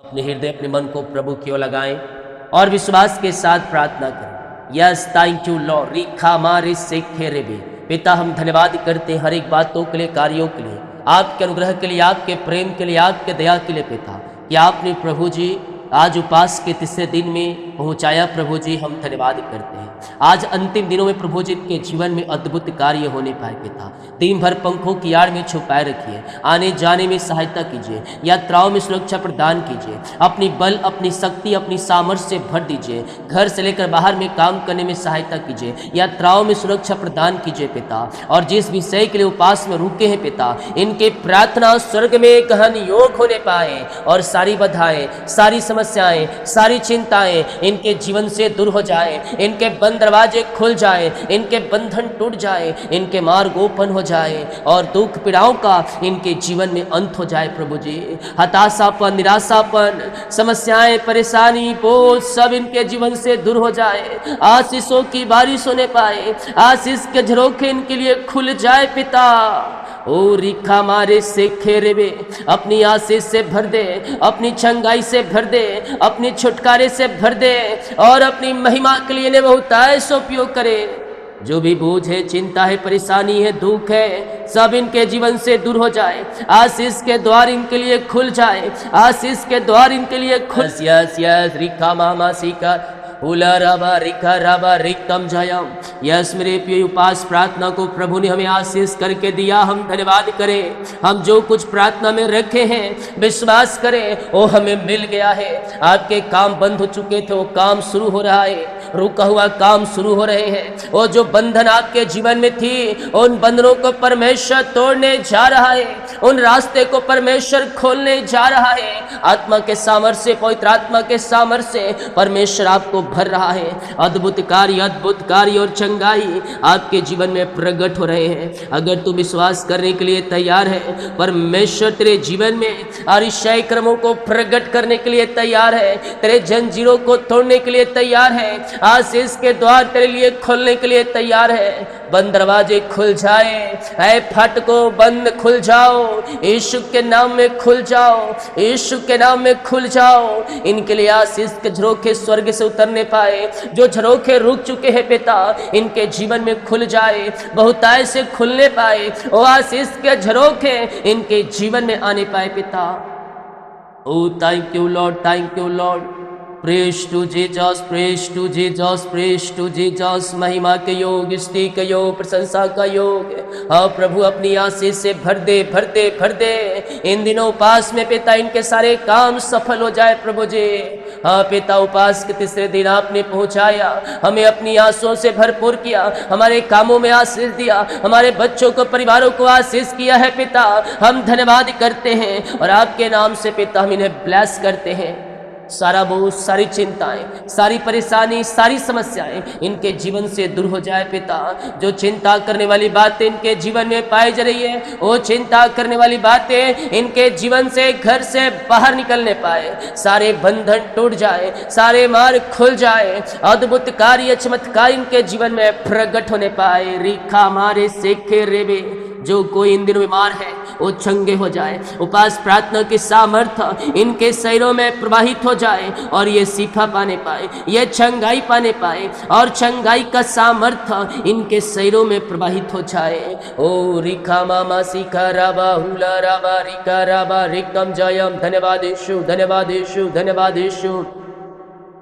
अपने हृदय अपने मन को प्रभु की ओर लगाएं और विश्वास के साथ प्रार्थना करें। यस थैंक यू लॉर्ड रिखा मारे सेखे रेबे। पिता हम धन्यवाद करते हैं हर एक बातों के लिए, कार्यों के लिए, आपके अनुग्रह के लिए, आपके प्रेम के लिए, आपके दया के लिए पिता, कि आपने प्रभु जी आज उपास के तीसरे दिन में पहुंचाया। प्रभु जी हम धन्यवाद करते हैं। आज अंतिम दिनों में प्रभु जी के जीवन में अद्भुत कार्य होने पाए पिता। दिन भर पंखों की आड़ में छुपाए रखिए, आने जाने में सहायता कीजिए, यात्राओं में सुरक्षा प्रदान कीजिए, अपनी बल, अपनी शक्ति, अपनी सामर्थ्य से भर दीजिए। घर से लेकर बाहर में काम करने में सहायता कीजिए, यात्राओं में सुरक्षा प्रदान कीजिए पिता। और जिस विषय के लिए उपास में रुके हैं पिता, इनके प्रार्थना स्वर्ग में गहन योग होने पाए और सारी बाधाएं, सारी समस्याएं, सारी चिंताएं इनके जीवन से दूर हो जाए, इनके बंद दरवाजे खुल जाए, इनके बंधन टूट जाए, इनके मार्ग ओपन हो जाए और दुख पीड़ाओं का इनके जीवन में अंत हो जाए। प्रभु जी हताशापन, निराशापन, समस्याएं, परेशानी, बोझ सब इनके जीवन से दूर हो जाए। आशीषों की बारिश होने पाए, आशीष के झरोखे इनके लिए खुल जाए पिता। ओ रिखा मारे से खेरेबे, अपनी आशीष से भर दे, अपनी चंगाई से भर दे, अपनी छुटकारे से भर दे और अपनी महिमा के लिए बहुतायत से उपयोग करे। जो भी बोझ है, चिंता है, परेशानी है, दुख है, सब इनके जीवन से दूर हो जाए। आशीष के द्वार इनके लिए खुल जाए, आशीष के द्वार इनके लिए खुल। यस यस रिखा मामा सीका उला राबा रिखा राबा रिक्तम जयम। यस मेरे प्रिय उपास प्रार्थना को प्रभु ने हमें आशीष करके दिया, हम धन्यवाद करें। हम जो कुछ प्रार्थना में रखे हैं विश्वास करें वो हमें मिल गया है। आपके काम बंद हो चुके थे वो काम शुरू हो रहा है, रुका हुआ काम शुरू हो रहे हैं। वो जो बंधन आपके जीवन में थी उन बंधनों को परमेश्वर तोड़ने जा रहा है, उन रास्ते को परमेश्वर खोलने जा रहा है। आत्मा के सामर्थ्य से, पवित्र आत्मा के सामर्थ्य से परमेश्वर आपको भर रहा है। अद्भुत कार्य और चंगाई आपके जीवन में प्रकट हो रहे हैं। अगर तू विश्वास करने के लिए तैयार है, परमेश्वर तेरे जीवन में अरिशय क्रमों को प्रकट करने के लिए तैयार है, तेरे जंजीरों को तोड़ने के लिए तैयार है, आशीष के द्वार तेरे लिए खोलने के लिए तैयार है। बंद दरवाजे खुल जाए, ऐ फाटको बंद खुल जाओ, यीशु के नाम में खुल जाओ, यीशु के नाम में खुल जाओ। इनके लिए आशीष के झरोखे स्वर्ग से उतरने पाए। जो झरोखे रुक चुके हैं पिता इनके जीवन में खुल जाए, बहुतायत से खुलने पाए। वो आशीष के झरोखे इनके जीवन में आने पाए पिता। Oh thank you Lord, thank you Lord. Praise to Jesus, praise to Jesus, praise to Jesus. महिमा के योग, स्तुति के योग, प्रशंसा का योग। हाँ प्रभु अपनी आशीष से भर दे, भर दे, भर दे। इन दिनों उपास में पिता इनके सारे काम सफल हो जाए प्रभु जी। हाँ पिता उपास के तीसरे दिन आपने पहुंचाया, हमें अपनी आंसुओं से भरपूर किया, हमारे कामों में आशीष दिया, हमारे बच्चों को, परिवारों को आशीष किया है पिता। हम धन्यवाद करते हैं और आपके नाम से पिता हम इन्हें ब्लेस करते हैं। सारा बोझ, सारी चिंताएं, सारी परेशानी, सारी समस्याएं इनके जीवन से दूर हो जाए पिता। जो चिंता करने वाली बातें इनके जीवन में पाई जा रही है वो चिंता करने वाली बातें इनके जीवन से, घर से बाहर निकलने पाए। सारे बंधन टूट जाए, सारे मार्ग खुल जाए, अद्भुत कार्य चमत्कार इनके जीवन में प्रकट होने पाए। रिखा मारे सेखे रेबे। जो कोई इन दिनों बीमार है वो चंगे हो जाए। उपास प्रार्थना की सामर्थ्य इनके शरीरों में प्रवाहित हो जाए और ये शिफा पाने पाए, ये चंगाई पाने पाए और चंगाई का सामर्थ्य इनके शरीरों में प्रवाहित हो जाए। ओ रिखा मामा शिखा राबा हुला राबा रिका राबा रिकम जयम। धन्यवाद यीशु, धन्यवाद यीशु, धन्यवाद यीशु।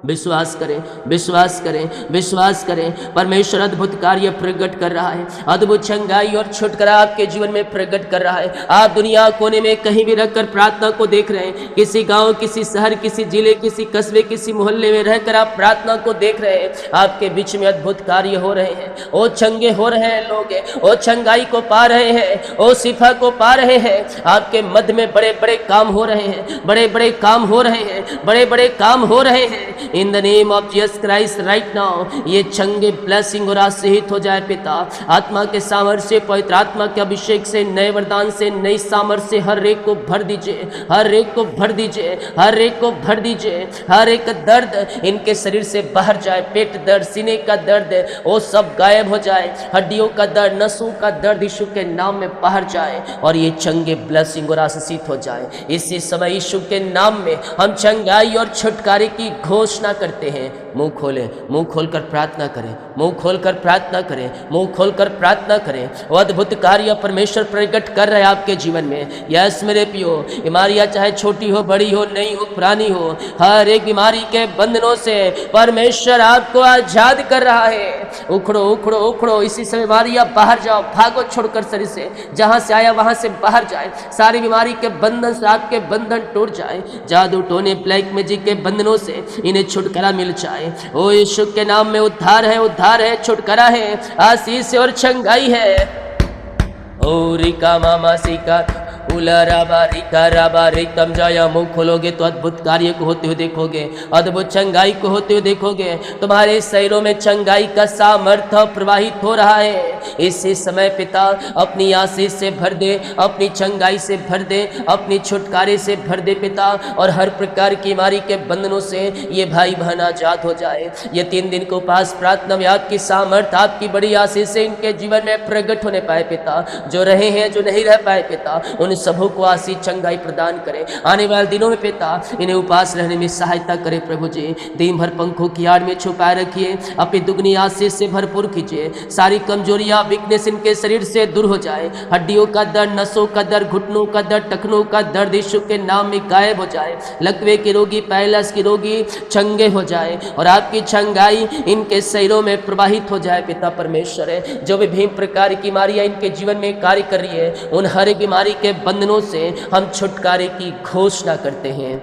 विश्वास करें, विश्वास करें, विश्वास करें। परमेश्वर अद्भुत कार्य प्रकट कर रहा है, अद्भुत चंगाई और छुटकारा आपके जीवन में प्रकट कर रहा है। आप दुनिया कोने में कहीं भी रहकर प्रार्थना को देख रहे हैं, किसी गांव, किसी शहर, किसी जिले, किसी कस्बे, किसी मोहल्ले में रहकर आप प्रार्थना को देख रहे हैं। आपके बीच में अद्भुत कार्य हो रहे हैं, वो चंगे हो रहे हैं लोग, वो चंगाई को पा रहे हैं, वो शिफा को पा रहे हैं। आपके मध्य में बड़े बड़े काम हो रहे हैं, बड़े बड़े काम हो रहे हैं, बड़े बड़े काम हो रहे हैं। In the name of Jesus Christ right now ये चंगे ब्लेसिंग और आशीषित हो जाए पिता। आत्मा के सामर्थ्य, पवित्र आत्मा के अभिषेक से, नए वरदान से, नई सामर्थ्य से हर एक को भर दीजिए, हर एक को भर दीजिए, हर एक को भर दीजिए। हर एक दर्द इनके शरीर से बाहर जाए, पेट दर्द, सीने का दर्द वो सब गायब हो जाए, हड्डियों का दर्द, नसों का दर्द यीशु के नाम में बाहर जाए और ये चंगे ब्लेसिंग और आशीषित हो जाए। इसी समय यीशु के नाम में हम चंगाई और छुटकारे की घोषणा करते हैं। मुंह खोलें, मुंह खोलकर प्रार्थना करें, मुंह खोलकर प्रार्थना करें, मुंह खोलकर प्रार्थना करें। वो अद्भुत कार्य परमेश्वर प्रकट कर रहे हैं आपके जीवन में। यस मेरे पियो, बीमारियां चाहे छोटी हो, बड़ी हो, नई हो, पुरानी हो, हर एक बीमारी के बंधनों से परमेश्वर आपको आजाद कर रहा है। उखड़ो उखड़ो उखड़ो, इसी समय बीमारियां बाहर जाओ, भागो छोड़कर शरीर से, जहां से आया वहां से बाहर जाए। सारी बीमारी के बंधन से आपके बंधन टूट जाए, जादू टोने ब्लैक मैजिक के बंधनों से इन्हें छुटकारा मिल जाए। ओ यीशु के नाम में उद्धार है, उद्धार है, छुटकारा है, आशीष और चंगाई है। ओ रिका मामा सिका रिकम जाया। मुंह खोलोगे तो अद्भुत कार्य को होते हुए देखोगे, अद्भुत चंगाई को होते हुए देखोगे। तुम्हारे शरीरों में चंगाई का सामर्थ्य प्रवाहित हो रहा है। इसी समय पिता अपनी आशीष से भर दे, अपनी चंगाई से भर दे, अपनी छुटकारे से भर दे पिता, और हर प्रकार की बीमारी के बंधनों से ये भाई बहन आजाद हो जाए। ये 3 दिन को उपास प्रार्थना में आपकी सामर्थ्य, आपकी बड़ी आशीष से इनके जीवन में प्रकट होने पाए पिता। जो रहे हैं, जो नहीं रह पाए पिता, उन सबों को आशीष चंगाई प्रदान करे। आने वाले दिनों में पिता इन्हें उपास रहने में सहायता करे प्रभु जी। दिन भर पंखों की आड़ में छुपाए रखिए, अपनी दुगनी आशीष से भरपूर कीजिए। सारी कमजोरियां, वीकनेस इनके शरीर से दूर हो जाए। हड्डियों का दर्द, नसों का दर्द, घुटनों का दर्द, टखनों का दर्द यीशु के नाम में गायब हो जाए। लकवे के रोगी, पैरालिसिस के रोगी चंगे हो जाए और आपकी चंगाई इनके शरीरों में प्रवाहित हो जाए पिता परमेश्वर है। जो विभिन्न प्रकार की बीमारियां इनके जीवन में कार्य कर रही है, उन हर एक बीमारी के बंधनों से हम छुटकारे की घोषणा करते हैं।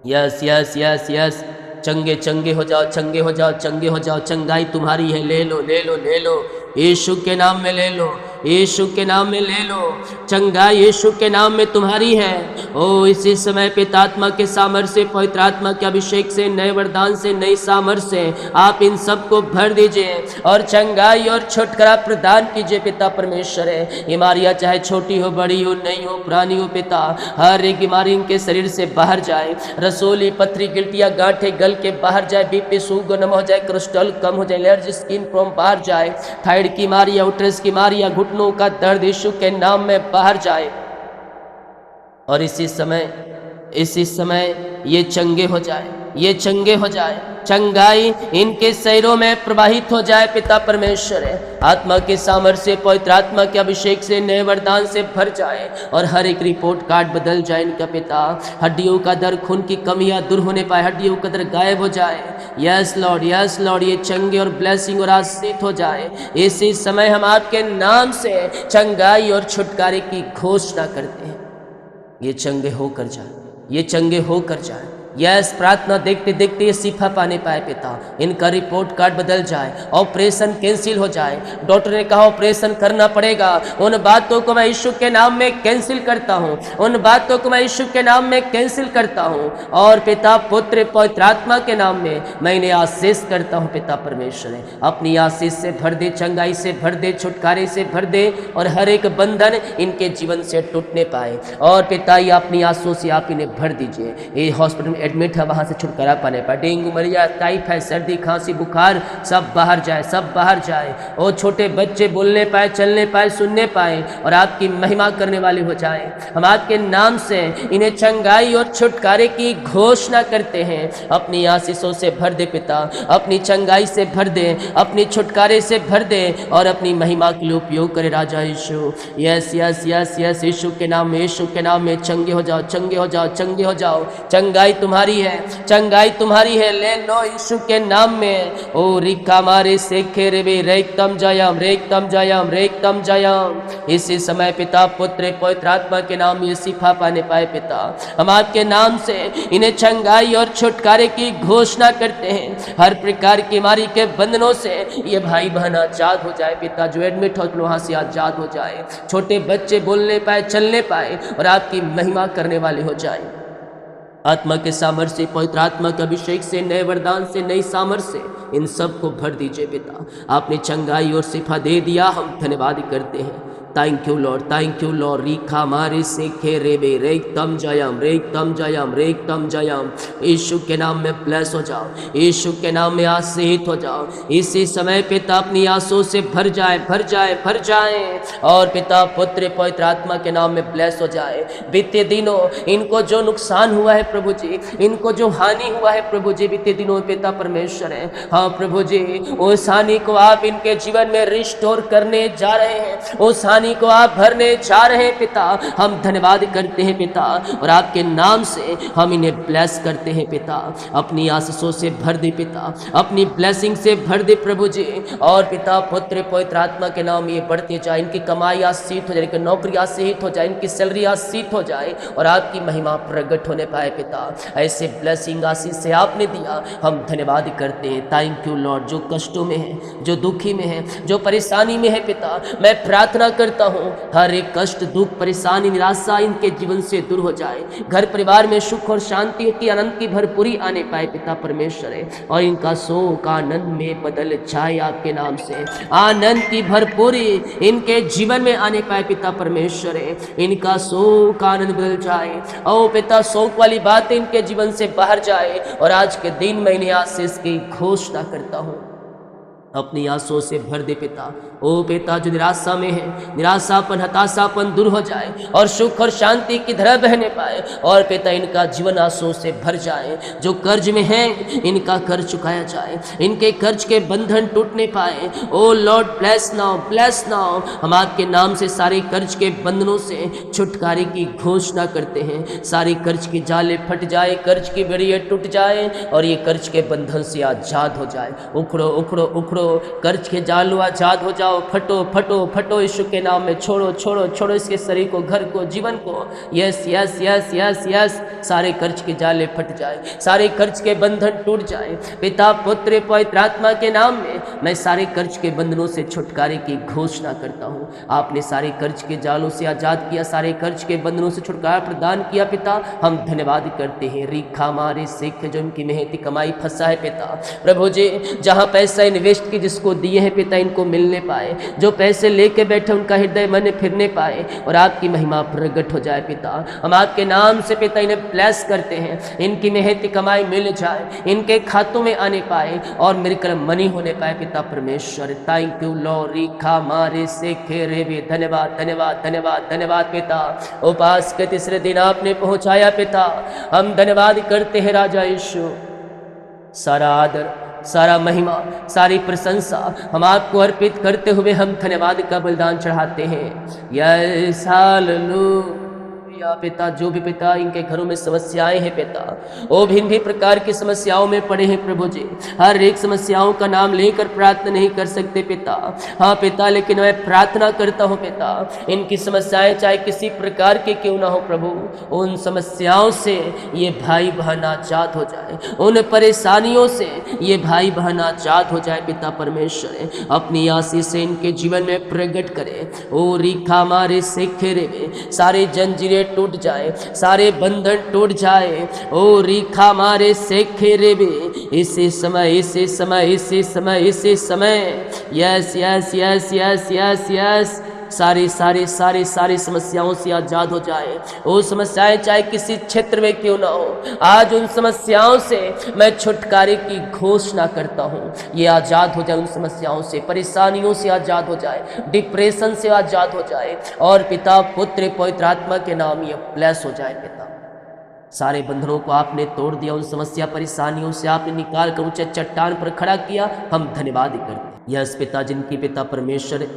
यस यस यस यस, चंगे चंगे हो जाओ, चंगे हो जाओ, चंगे हो जाओ। चंगाई तुम्हारी है, ले लो ले लो ले लो, यीशु के नाम में ले लो, यीशु के नाम में ले लो। चंगाई यीशु के नाम में तुम्हारी है। ओ इसी समय पिता आत्मा के सामर्थ्य से, पवित्र आत्मा के अभिषेक से, नए वरदान से, नई सामर्थ्य से आप इन सबको भर दीजिए और चंगाई और छुटकारा प्रदान कीजिए पिता परमेश्वर है। बीमारियां चाहे छोटी हो, बड़ी हो, नई हो, पुरानी हो पिता, हर एक बीमारी इनके शरीर से बाहर जाए। रसोली, पथरी, गिल्टियां, गांठें गल के बाहर जाए। बीपी, शुगर नम हो जाए, कोलेस्ट्रॉल कम हो जाए, एलर्जी, स्किन प्रॉब्लम बाहर जाए। थायराइड की बीमारियां, उटरस की बीमारियां, घुटनों का दर्द यीशु के नाम में बाहर जाए। और इसी समय ये चंगे हो जाए, ये चंगे हो जाए। चंगाई इनके शरीरों में प्रवाहित हो जाए पिता परमेश्वर है। आत्मा के सामर्थ्य से, पवित्र आत्मा के अभिषेक से, नए वरदान से भर जाए और हर एक रिपोर्ट कार्ड बदल जाए इनका पिता। हड्डियों का दर्द, खून की कमियां दूर होने पाए, हड्डियों का दर्द गायब हो जाए। यस लॉर्ड, यस लॉर्ड, ये चंगे और ब्लेसिंग और आशीष हो जाए। इसी समय हम आपके नाम से चंगाई और छुटकारे की घोषणा करते हैं। ये चंगे होकर जाए, ये चंगे होकर जाए। यस, प्रार्थना देखते देखते ये शिफा पाने पाए पिता। इनका रिपोर्ट कार्ड बदल जाए, ऑपरेशन कैंसिल हो जाए। डॉक्टर ने कहा ऑपरेशन करना पड़ेगा, उन बातों को मैं यीशु के नाम में कैंसिल करता हूँ, उन बातों को मैं यीशु के नाम में कैंसिल करता हूँ। और पिता, पुत्र, पवित्र आत्मा के नाम में मैं इन्हें आशीष करता हूँ पिता परमेश्वर है। अपनी आशीष से भर दे, चंगाई से भर दे, छुटकारे से भर दे और हर एक बंधन इनके जीवन से टूटने पाए। और पिता, ये अपनी आंसू से आप इन्हें भर दीजिए। ये हॉस्पिटल में एडमिट है, वहाँ से छुटकारा पाने पाए। डेंगू, मलेरिया, टाइफाइड, सर्दी, खांसी, बुखार सब बाहर जाए, सब बाहर जाए। और छोटे बच्चे बोलने पाए, चलने पाए, सुनने पाए और आपकी महिमा करने वाले हो जाए। हम आपके नाम से इन्हें चंगाई और छुटकारे की घोषणा करते हैं। अपनी आशीषों से भर दे पिता, अपनी चंगाई से भर दे, अपनी छुटकारे से भर दे और अपनी महिमा के लिए उपयोग करे राजा यीशु। यस यस यस यस, यीशु के नाम में, यीशु के नाम में चंगे हो जाओ, चंगे हो जाओ, चंगे हो जाओ। चंगाई तुम्हारी है, चंगाई तुम्हारी है, ले लो यीशु के नाम में। ओ रिका मारे सेखे रे रेकतम जयम, रेकतम जयम, रेकतम जयम। इसी समय पिता, पुत्र, पवित्र आत्मा के नाम ये शिफा पाने पाए पिता। हम आपके नाम से इन्हें चंगाई और छुटकारे की घोषणा करते हैं। हर प्रकार की बीमारी के बंधनों से ये भाई बहन आजाद हो जाए पिता। जो एडमिट हो वहाँ से आजाद हो जाए। छोटे बच्चे बोलने पाए, चलने पाए और आपकी महिमा करने वाले हो जाए। आत्मा के सामर्थ्य से, पवित्र आत्मा के अभिषेक से, नए वरदान से, नई सामर्थ्य से इन सब को भर दीजिए पिता। आपने चंगाई और शिफा दे दिया, हम धन्यवाद करते हैं। Thank you Lord, thank you Lord. रीखा मारे से खे रेबे रेकतम जयम रेकतम जयम रेकतम जयम। यीशु के नाम में ब्लेस हो जाओ, यीशु के नाम में आशीषित हो जाओ। इसी समय पिता अपनी आंसू से भर जाए, भर जाए, भर जाए। और पिता पुत्र पवित्र आत्मा के नाम में ब्लेस हो जाए। बीते दिनों इनको जो नुकसान हुआ है प्रभु जी, इनको जो हानि हुआ है प्रभु जी, बीते दिनों पिता परमेश्वर है, हाँ प्रभु जी, उस हानि को आप इनके जीवन में रिस्टोर करने जा रहे हैं, उस हानि को आप भरने जा रहे हैं पिता। हम धन्यवाद करते हैं पिता, और आपके नाम से हम इन्हें ब्लेस करते हैं पिता। अपनी आशीषों से भर दे पिता, अपनी ब्लेसिंग से भर दे प्रभु जी। और पिता पुत्र पवित्र आत्मा के नाम ये बढ़ते जाए, इनकी कमाई आशीषित हो जाए, इनकी नौकरी आशीषित हो जाए, इनकी सैलरी आशीषित हो जाए, और आपकी महिमा प्रकट होने पाए पिता। ऐसे ब्लेसिंग आशीष से आपने दिया, हम धन्यवाद करते हैं। Thank you Lord. जो कष्टों में है, जो दुखी में है, जो परेशानी में है पिता, मैं प्रार्थना करता हूँ हर एक कष्ट, दुख, परेशानी, निराशा इनके जीवन से दूर हो जाए। घर परिवार में सुख और शांति की, आनंद की भरपूरी आने पाए पिता परमेश्वर है, और इनका शोक आनंद में बदल जाए आपके नाम से। आनंद की भरपूरी इनके जीवन में आने पाए पिता परमेश्वर है, इनका शोक आनंद बदल जाए। ओ पिता, शोक वाली बात इनके जीवन से बाहर जाए, और आज के दिन मैं इन्हें आशीष की घोषणा करता हूँ। अपनी आंसुओं से भर दे पिता। ओ पिता, जो निराशा में है, निराशापन, हताशापन दूर हो जाए, और सुख और शांति की धारा बहने पाए। और पिता, इनका जीवन आंसुओं से भर जाए। जो कर्ज में है, इनका कर्ज चुकाया जाए, इनके कर्ज के बंधन टूटने पाए। Oh Lord, bless now, bless now. हम आपके नाम से सारे कर्ज के बंधनों से छुटकारे की घोषणा करते हैं। सारे कर्ज के जाले फट जाए, कर्ज की बेड़ियाँ टूट जाए, और ये कर्ज के बंधन से आजाद हो जाए। उखड़ो उखड़ो उखड़ो, कर्ज के जाल आजाद हो जाओ। फटो फटो फटो, यीशु के नाम में छोड़ो छोड़ो छोड़ो इसके शरीर को, घर को, जीवन को। Yes yes yes yes yes. सारे कर्ज के जाले फट जाए, सारे कर्ज के बंधन टूट जाए। पिता पुत्र पवित्र आत्मा के नाम में मैं सारे कर्ज के बंधनों से छुटकारे की घोषणा करता हूँ। आपने सारे कर्ज के जालों से आजाद किया, सारे कर्ज के बंधनों से छुटकारा प्रदान किया पिता। हम धन्यवाद करते हैं। रीखा मारे सिख, जो उनकी मेहनती कमाई फंसा है पिता प्रभु जी, जहाँ पैसा इन्वेस्ट की जिसको दिए हैं पिता, इनको मिलने पाए। जो पैसे लेके बैठे उनका हृदय मन फिरने पाए, और आपकी महिमा प्रकट हो जाए पिता। हम आपके नाम से पिता इन्हें ब्लेस करते हैं। इनकी मेहनती कमाई मिल जाए, इनके खातों में आने पाए, और मिरेकल मनी होने पाए पिता परमेश्वर। Thank you Lord. रीखा मारे से खेरे भी, धन्यवाद धन्यवाद धन्यवाद धन्यवाद पिता। उपवास के तीसरे दिन आपने पहुंचाया पिता, हम धन्यवाद करते हैं राजा यीशु। सारा आदर, सारा महिमा, सारी प्रशंसा हम आपको अर्पित करते हुए हम धन्यवाद का बलिदान चढ़ाते हैं। यस हालेलुया पिता। जो भी पिता इनके घरों में समस्याएं हैं पिता, वो भिन्न भी प्रकार की समस्याओं में पड़े हैं प्रभु जी। हर एक समस्याओं का नाम लेकर प्रार्थना नहीं कर सकते पिता, हाँ पिता, लेकिन मैं प्रार्थना करता हूँ पिता, इनकी समस्याएं चाहे किसी प्रकार की क्यों ना हो प्रभु, उन समस्याओं से ये भाई बहन आजाद हो जाए, उन परेशानियों से ये भाई बहन आजाद हो जाए पिता परमेश्वर। अपनी आशीष से इनके जीवन में प्रकट करे। ओ रीखा मारे से खेरे में सारे जंजीरें टूट जाए, सारे बंधन टूट जाए। ओ रीखा मारे से खेरे में इसी समय इसी समय इसी समय इसी समय, yes yes yes yes yes yes, सारी सारी सारी सारी समस्याओं से आजाद हो जाए। वो समस्याएं चाहे किसी क्षेत्र में क्यों ना हो, आज उन समस्याओं से मैं छुटकारे की घोषणा करता हूँ। ये आजाद हो जाए उन समस्याओं से, परेशानियों से आजाद हो जाए, डिप्रेशन से आजाद हो जाए, और पिता पुत्र पवित्र आत्मा के नाम ये ब्लेस हो जाए पिता। सारे बंधनों को आपने तोड़ दिया, उन समस्या परेशानियों से आपने निकाल कर ऊंचे चट्टान पर खड़ा किया, हम धन्यवाद करते हैं। यस पिता, जिनकी पिता परमेश्वर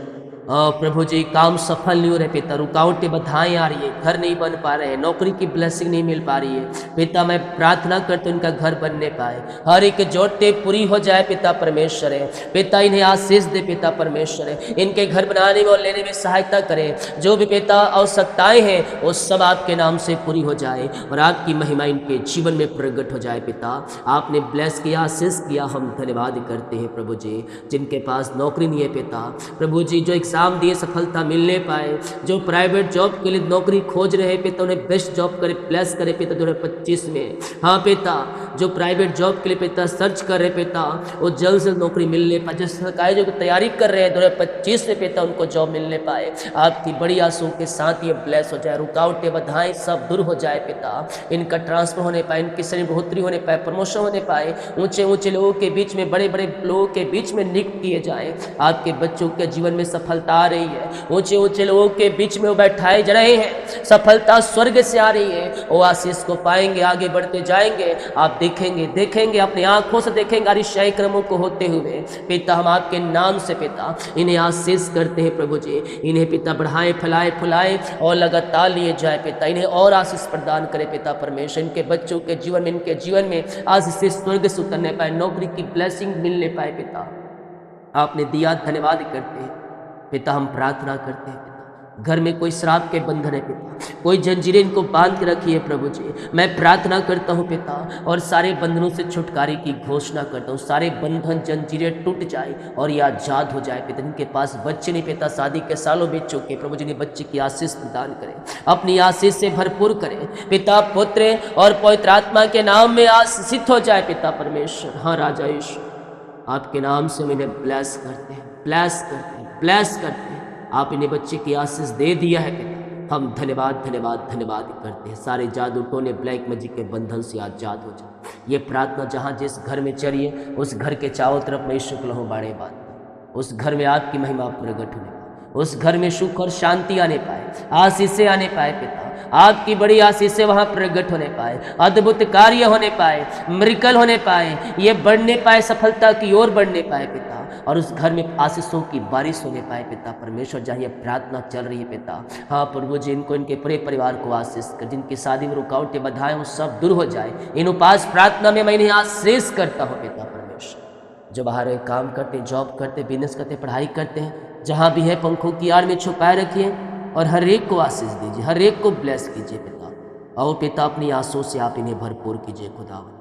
प्रभु जी काम सफल नहीं हो रहे पिता, रुकावटें बाधाएं आ रही है, घर नहीं बन पा रहे हैं, नौकरी की ब्लेसिंग नहीं मिल पा रही है पिता, मैं प्रार्थना करता हूं इनका घर बनने पाए, हर एक जरूरतें पूरी हो जाए पिता परमेश्वर है। पिता इन्हें आशीष दे पिता परमेश्वर है, इनके घर बनाने में और लेने में सहायता करें। जो भी पिता आवश्यकताएं हैं वो सब आपके नाम से पूरी हो जाए, और आपकी महिमा इनके जीवन में प्रकट हो जाए पिता। आपने ब्लेस किया, आशीष किया, हम धन्यवाद करते हैं प्रभु जी। जिनके पास नौकरी नहीं है पिता, प्रभु जी जो एक एग्ज़ाम दिए सफलता मिलने पाए, जो प्राइवेट जॉब के लिए नौकरी खोज रहे पिता उन्हें बेस्ट जॉब करे, प्लस करे पिता 2025 में। हाँ पिता, जो प्राइवेट जॉब के लिए पिता सर्च कर रहे पिता वो जल्द से नौकरी मिलने पाए, जो सरकारी जो तैयारी कर रहे हैं 2025 में पिता उनको जॉब मिलने पाए। आपकी बड़ी आंसू के साथ ये ब्लेस हो जाए, रुकावटें बाधाएं सब दूर हो जाए पिता, इनका ट्रांसफर होने पाए, इनकी शरीर बढ़ोतरी होने पाए, प्रमोशन होने पाए, ऊंचे ऊंचे लोगों के बीच में, बड़े बड़े लोगों के बीच में नियुक्त किए जाए। आपके बच्चों के जीवन में सफलता आ रही है, ऊंचे ऊंचे लोगों के बीच में वो बैठाए जा रहे हैं, सफलता स्वर्ग से आ रही है, वो आशीष को पाएंगे, आगे बढ़ते जाएंगे। आप देखेंगे अपनी आंखों से देखेंगे अरिशाई क्रमों को होते हुए। पिता हम आपके नाम से पिता इन्हें आशीष करते हैं प्रभु जी, इन्हें पिता बढ़ाए, फैलाए, फुलाए और लगातार लिए जाए पिता, इन्हें और आशीष प्रदान करे पिता परमेश्वर, इनके बच्चों के जीवन में, इनके जीवन में आशीष स्वर्ग से उतरने पाए, नौकरी की ब्लेसिंग मिलने पाए पिता। आपने दिया, धन्यवाद करते हैं पिता। हम प्रार्थना करते हैं पिता, घर में कोई श्राप के बंधन है पिता, कोई जंजीरें इनको बांध के रखी है प्रभु जी, मैं प्रार्थना करता हूँ पिता और सारे बंधनों से छुटकारे की घोषणा करता हूँ। सारे बंधन जंजीरें टूट जाए और ये आजाद हो जाए पिता। इनके पास बच्चे नहीं पिता, शादी के सालों बीत चुके प्रभु जी ने बच्चे की आशीष प्रदान करें, अपनी आशीष से भरपूर करें पिता, पुत्र और पवित्र आत्मा के नाम में आशीषित हो जाए पिता परमेश्वर। हाँ राजा यीशु, आपके नाम से हम इन्हें ब्लेस करते हैं, ब्लेस करते हैं, ब्लेस करते हैं। आप इन्हें बच्चे की आशीष दे दिया है पिता, हम धन्यवाद धन्यवाद धन्यवाद करते हैं। सारे जादू टोने ब्लैक मैजिक के बंधन से आजाद हो जाए। ये प्रार्थना जहाँ जिस घर में चलिए उस घर के चारों तरफ में शुक्ल हो बाड़े बात, उस घर में आपकी महिमा प्रकट होने पाए, उस घर में सुख और शांति आने पाए, आशीषें आने पाए पिता, आपकी बड़ी आशीषें वहाँ प्रकट होने पाए, अद्भुत कार्य होने पाए, मिरेकल होने पाए, ये बढ़ने पाए, सफलता की ओर बढ़ने पाए पिता, और उस घर में आशीषों की बारिश होने पाए पिता परमेश्वर। जहाँ ये प्रार्थना चल रही है पिता, हाँ प्रभु जी, इनको, इनके पूरे परिवार को आशीष कर, जिनकी शादी में रुकावटें बाधाएं वो सब दूर हो जाए। इन उपास प्रार्थना में मैं इन्हें आशीष करता हूँ पिता परमेश्वर। जो बाहर काम करते, जॉब करते, बिजनेस करते, पढ़ाई करते हैं, जहाँ भी है पंखों की आड़ में छुपाए रखिए और हर एक को आशीष दीजिए, हर एक को ब्लेस कीजिए पिता। और पिता अपनी आंसू से आप इन्हें भरपूर कीजिए खुदावन।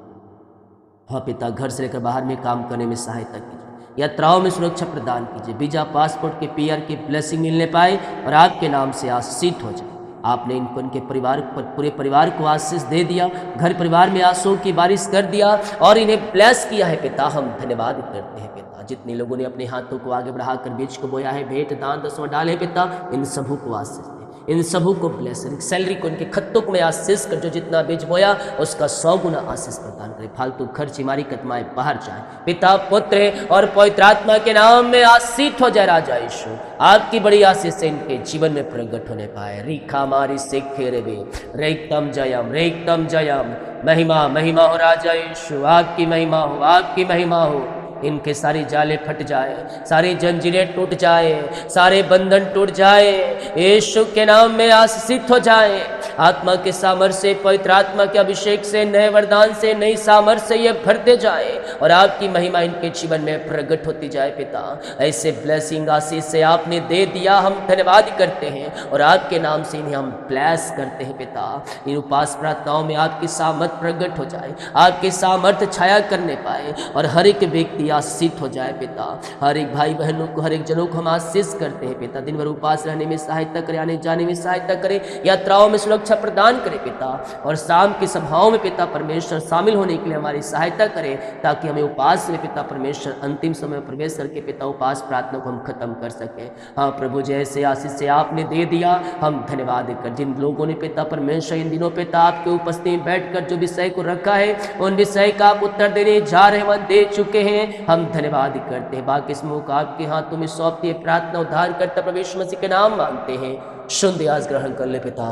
हाँ पिता, घर से लेकर बाहर में काम करने में सहायता कीजिए, यात्राओं में सुरक्षा प्रदान कीजिए, वीजा पासपोर्ट के PR की ब्लेसिंग मिलने पाए और आपके नाम से आशीषित हो जाए। आपने इनको, इनके परिवार पर, पूरे परिवार को आशीष दे दिया, घर परिवार में आंसुओं की बारिश कर दिया और इन्हें ब्लेस किया है पिता। हम धन्यवाद करते हैं पिता। जितने लोगों ने अपने हाथों को आगे बढ़ाकर बीज को बोया है, भेंट दान दसवां डाले पिता, इन सबों को आशीष दे, इन सबों को ब्लेस, सैलरी को, इनके खत्तों को मैं आशीष कर, जो जितना बीज बोया उसका 100 गुना आशीष प्रदान करे। फालतू खर्च हमारी कदमाएं बाहर जाए पिता, पुत्र और पवित्र आत्मा के नाम में आशीष हो जाए राजा यीशु। आपकी बड़ी आशीष से इनके जीवन में प्रकट होने पाए। रीखा मारी सेखे रेबे रेक्तम जयम, रेक्तम जयम। महिमा महिमा हो राजा यीशु, आपकी महिमा हो, आपकी महिमा हो। इनके सारी जाले फट जाए, सारी जंजीरें टूट जाए, सारे बंधन टूट जाए, यीशु के नाम में आशीषित हो जाए। आत्मा के सामर्थ्य से, पवित्र आत्मा के अभिषेक से, नए वरदान से, नई सामर्थ्य से ये भरते जाए और आपकी महिमा इनके जीवन में प्रकट होती जाए पिता। ऐसे ब्लेसिंग आशीष से आपने दे दिया, हम धन्यवाद करते हैं और आपके नाम से इन्हें हम ब्लेस करते हैं पिता। इन उपास प्रार्थनाओं में आपकी सामर्थ प्रकट हो जाए, आपके सामर्थ्य छाया करने पाए और हर एक व्यक्ति आशीषित हो जाए पिता। हर एक भाई बहनों को, हर एक जनों को हम आशीष करते हैं पिता। दिन भर उपास रहने में सहायता करे, आने जाने में सहायता करे, यात्राओं में सुरक्षा प्रदान करे पिता, और शाम की सभाओं में पिता परमेश्वर शामिल होने के लिए हमारी सहायता करे, ताकि हमें उपास में पिता परमेश्वर अंतिम समय में प्रवेश करके पिता उपास प्रार्थना को हम खत्म कर सके। हाँ प्रभु, जैसे आशीष से आपने दे दिया, हम धन्यवाद कर। जिन लोगों ने पिता परमेश्वर इन दिनों पिता आपके उपस्थिति में बैठकर जो विषय को रखा है, उन विषय का आप उत्तर देने जा रहे हैं, वह दे चुके हैं, हम धन्यवाद करते हैं। बाकी समूह का आपके हाथों में सौंपती है प्रार्थना, उद्धार करता प्रभु यीशु मसीह के नाम मांगते हैं, शुद्ध आज ग्रहण कर ले पिता।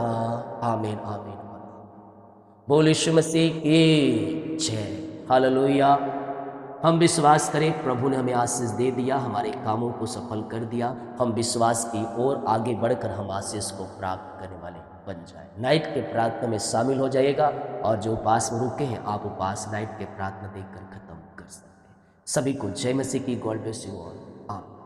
आमीन आमीन। बोल यीशु मसीह की जय। हालेलुया। हम विश्वास करें प्रभु ने हमें आशीष दे दिया, हमारे कामों को सफल कर दिया। हम विश्वास की ओर आगे बढ़कर हम आशीष को प्राप्त करने वाले बन जाए। नाइट के प्रार्थना में शामिल हो जाइएगा और जो उपास में रुके हैं, आप उपास नाइट के प्रार्थना देखकर खत्म कर सकते हैं। सभी को जय मसीह की। God bless you all. आमीन।